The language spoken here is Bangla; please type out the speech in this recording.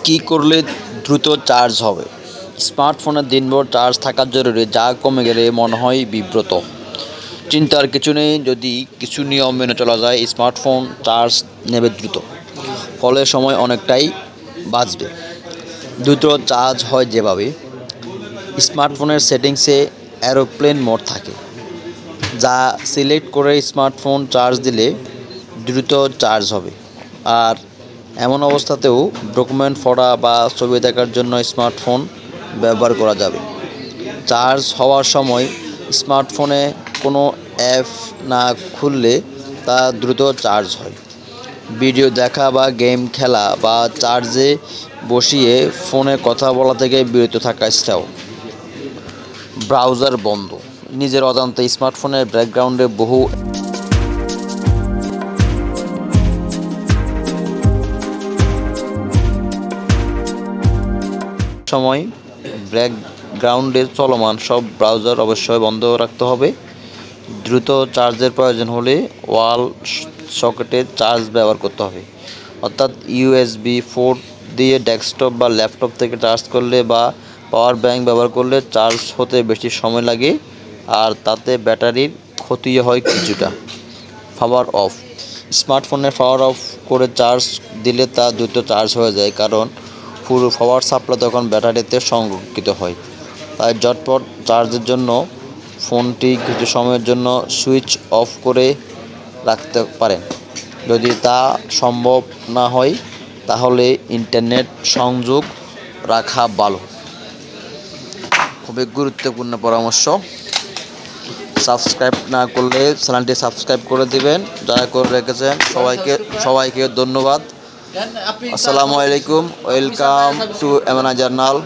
কি করলে দ্রুত চার্জ হবে? স্মার্টফোনের দিনভর চার্জ থাকা জরুরি, যা কমে গেলে মনে হয় বিব্রত। চিন্তার কিছু নেই, যদি কিছু নিয়ম মেনে চলা যায় স্মার্টফোন চার্জ নেবে দ্রুত, ফলে সময় অনেকটাই বাঁচবে। দ্রুত চার্জ হয় যেভাবে: স্মার্টফোনের সেটিংসে এরোপ্লেন মোড থাকে, যা সিলেক্ট করে স্মার্টফোন চার্জ দিলে দ্রুত চার্জ হবে। আর এমন অবস্থাতেও ডকুমেন্ট পড়া বা ছবি দেখার জন্য স্মার্টফোন ব্যবহার করা যাবে। চার্জ হওয়ার সময় স্মার্টফোনে কোনো অ্যাপ না খুললে তা দ্রুত চার্জ হয়। ভিডিও দেখা বা গেম খেলা বা চার্জে বসিয়ে ফোনে কথা বলা থেকে বিরত থাকা চাও। ব্রাউজার বন্ধ। নিজের অজান্তে স্মার্টফোনের ব্যাকগ্রাউন্ডে বহু সময় ব্যাকগ্রাউন্ডে চলমান সব ব্রাউজার অবশ্যই বন্ধ রাখতে হবে। দ্রুত চার্জের প্রয়োজন হলে ওয়াল সকেটে চার্জ ব্যবহার করতে হবে, অর্থাৎ ইউএসবি পোর্ট দিয়ে ডেস্কটপ বা ল্যাপটপ থেকে চার্জ করলে বা পাওয়ার ব্যাংক ব্যবহার করলে চার্জ হতে বেশি সময় লাগে, আর তাতে ব্যাটারির ক্ষতি হয় কিছুটা। Power of. স্মার্টফোনের পাওয়ার অফ করে চার্জ দিলে তা দ্রুত চার্জ হয়ে যায়, কারণ পুরো পাওয়ার সাপ্লাই তখন ব্যাটারিতে সংরক্ষিত হয়। তাই ঝটপট চার্জের জন্য ফোনটি কিছু সময়ের জন্য সুইচ অফ করে রাখতে পারেন। যদি তা সম্ভব না হয় তাহলে ইন্টারনেট সংযোগ রাখা ভালো। খুবই গুরুত্বপূর্ণ পরামর্শ। সাবস্ক্রাইব না করলে চ্যানেলটি সাবস্ক্রাইব করে দিবেন, যারা করে রেখেছেন সবাইকে ধন্যবাদ। আসসালামু আলাইকুম, ওয়েলকাম টু এমএনআই জার্নাল।